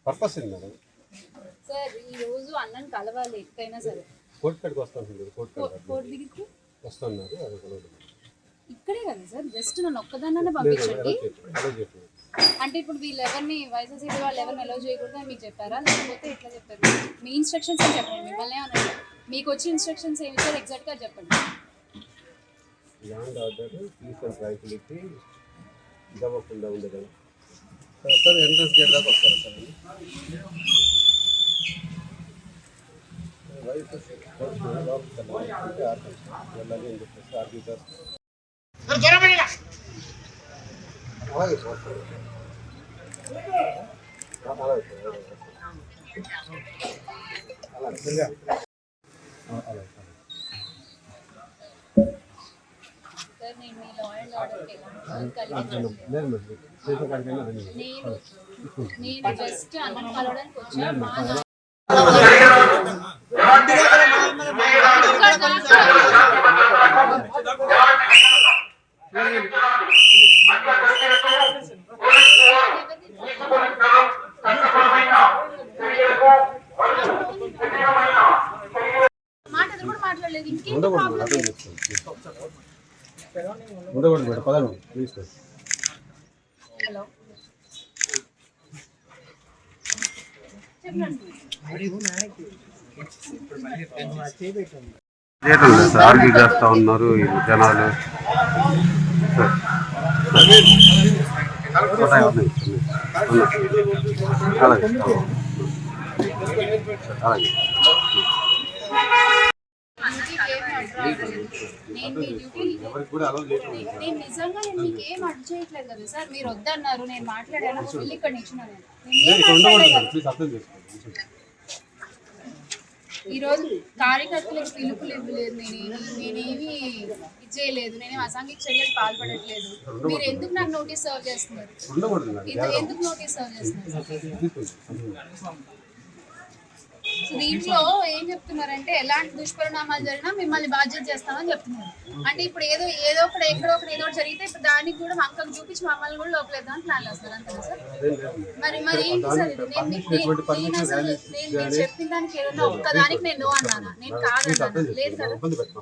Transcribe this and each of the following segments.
Purpose ఏంది madam? Sir ఈ రోజు అన్నని కలవాలి ఎక్కడైనా సరే. కోర్టు కాడికి వస్తాను. కోర్టు దిగితే వస్తున్నారు. ఇక్కడే కదా సార్, జస్ట్ నన్ను ఒక్కదాన్నే పంపించండి. అంటే ఇప్పుడు వీళ్ళెవరిని వైఎస్ఆర్సీపీ వాళ్ళు ఎవరిని అలౌ చేయకూడదు అని మీకు చెప్పారా, లేకపోతే ఎట్లా చెప్పారు? మీ ఇన్స్ట్రక్షన్స్ ఏం చెప్పండి, మిమ్మల్ని అన్నారు. మీకు వచ్చే ఇన్స్ట్రక్షన్స్ ఏమి ఇచ్చారు ఎగ్జాక్ట్గా చెప్పండి. Land order peace and tranquillity ఇవ్వకుండా ఉండదు సార్. ఎంట్రన్స్ గేట్ దాకా వస్తారు సార్. నేను జస్ట్ అన్నం కలవడానికి వచ్చా. మాట్లాడదు కూడా మాట్లాడలేదు. ఇంకేం హలో ఆర్గ్యూ చేస్తా ఉన్నారు ఈ జనాలు. నేను నిజంగా నేను మీకు ఏం అడ్డు చేయట్లేదు కదా సార్. మీరు వద్దన్నారు, నేను మాట్లాడాను, వెళ్ళి ఇక్కడ నిల్చున్నాను. ఈరోజు కార్యకర్తలకు పిలుపులు ఇవ్వలేదు, నేనేమి చేయలేదు, నేనేం అసాంఘిక చర్యలు పాల్పడట్లేదు. మీరు ఎందుకు నాకు నోటీస్ సర్వ్ చేస్తున్నారు? ఎందుకు నోటీస్ సర్వ్ చేస్తున్నారు? దీంట్లో ఏం చెప్తున్నారంటే ఎలాంటి దుష్పరిణామాలు జరిగినా మిమ్మల్ని బాధ్యత చేస్తామని చెప్తున్నారు. అంటే ఇప్పుడు ఏదో ఒకటి ఎక్కడో ఒకటి ఏదో ఒకటి జరిగితే ఇప్పుడు దానికి కూడా అంకం చూపించి మమ్మల్ని కూడా లోపలేద్దామని ప్లాన్ చేస్తారు అంతేనా సార్? మరి ఏంటి సార్ ఇది? నేను అసలు నేను చెప్పిన దానికి ఏదన్నా ఒక్కదానికి నేను నో అన్నానా? నేను కాదన్నా, లేదు కదా.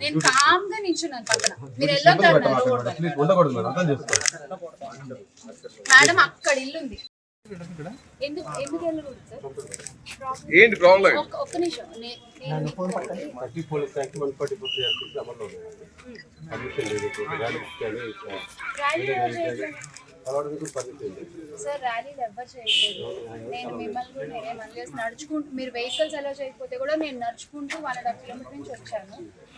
నేను కామ్ గా నిల్చున్నాను పక్కన. మీరు వెళ్ళొద్దు అన్నారు. మేడం అక్కడ ఇల్లు ఉంది. ఎందుకు వెళ్ళకూడదు సార్? ఏంటి ప్రాబ్లం? ఒక్క నిమిషం. సార్ ర్యాలీలు ఎవ్వరు చేయట్లేదు. నేను మిమ్మల్ని కూడా నేనేమని చేసి నడుచుకుంటూ, మీరు వెహికల్స్ అలో చేయకపోతే కూడా నేను నడుచుకుంటూ 1.5 కిలోమీటర్ నుంచి వచ్చాను.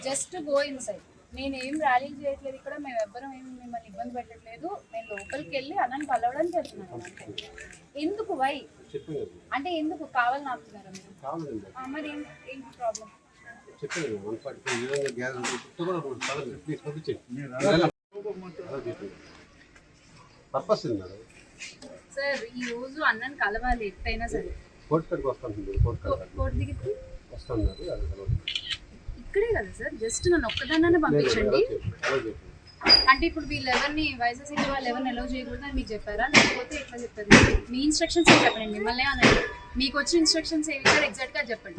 Just go in side. నేను ఏం ర్యాలీలు చేయట్లేదు ఇక్కడ. మేము ఎవ్వరం ఏమి మిమ్మల్ని ఇబ్బంది పెట్టట్లేదు. నేను లోపలికి వెళ్ళి అన్నని కలవడానికి వెళ్తున్నాను అంతే. ఎందుకు వై అంటే ఎందుకు కావాలని ఆపుతున్నారా మీరు? మరి ఏంటి ప్రాబ్లం? సార్ ఈ రోజు అన్నని కలవాలి ఎక్కడైనా సరే. కోర్టు దిగితే ఇక్కడే కదా సార్, జస్ట్ నన్ను ఒక్కదాన్నే పంపించండి. అంటే ఇప్పుడు వీళ్ళెవరిని వైఎస్ఆర్సీపీ వాళ్ళు ఎవరిని అలౌ చేయకూడదు అని మీకు చెప్పారా, లేకపోతే ఎట్లా చెప్పారు? మీ ఇన్స్ట్రక్షన్స్ ఏం చెప్పండి, మిమ్మల్ని అనండి. మీకు వచ్చిన ఇన్స్ట్రక్షన్స్ ఏమి ఇచ్చారు ఎగ్జాక్ట్గా చెప్పండి.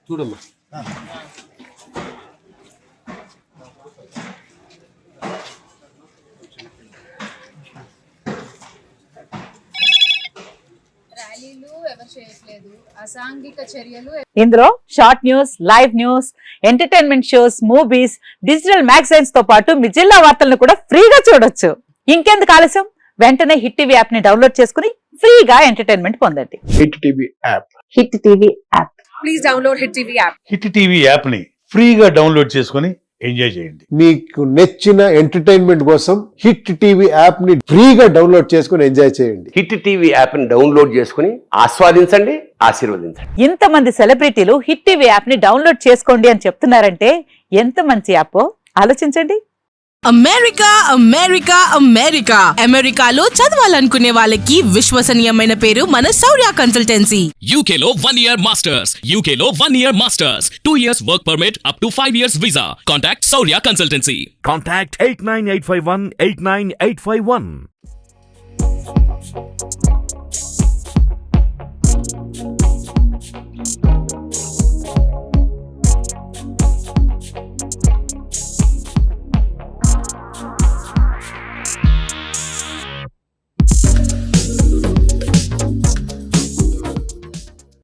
చూడమ్మా. అసాంఘిక చర్యలు. ఇందులో short news, live news, entertainment shows, movies, digital magazines తో పాటు మీ జిల్లా వార్తలను కూడా ఫ్రీగా చూడొచ్చు. ఇంకెందుకు ఆలస్యం, వెంటనే హిట్ టీవీ యాప్ ని డౌన్లోడ్ చేసుకుని ఫ్రీగా ఎంటర్టైన్మెంట్ పొందండి. Hit TV app. Hit TV app. Please download hit TV app. Hit TV app ని ఫ్రీగా డౌన్లోడ్ చేసుకుని ఎంజాయ్ చేయండి. మీకు నచ్చిన ఎంటర్టైన్మెంట్ కోసం హిట్ టీవీ యాప్ ని ఫ్రీగా డౌన్లోడ్ చేసుకుని ఎంజాయ్ చేయండి. హిట్ టీవీ యాప్ ని డౌన్లోడ్ చేసుకుని ఆస్వాదించండి, ఆశీర్వదించండి. ఇంతమంది సెలబ్రిటీలు హిట్ టీవీ యాప్ ని డౌన్లోడ్ చేసుకోండి అని చెప్తున్నారంటే ఎంత మంచి యాప్ ఆలోచించండి. అమెరికా అమెరికా అమెరికా అమెరికాలో చదవాలనుకునే వాళ్ళకి విశ్వసనీయమైన పేరు మన శౌర్య కన్సల్టెన్సీ. UK లో 1 year masters. UK లో 1 year masters. 2 years work permit up to 5 years visa. Contact Saurya Consultancy. Contact 89851 89851.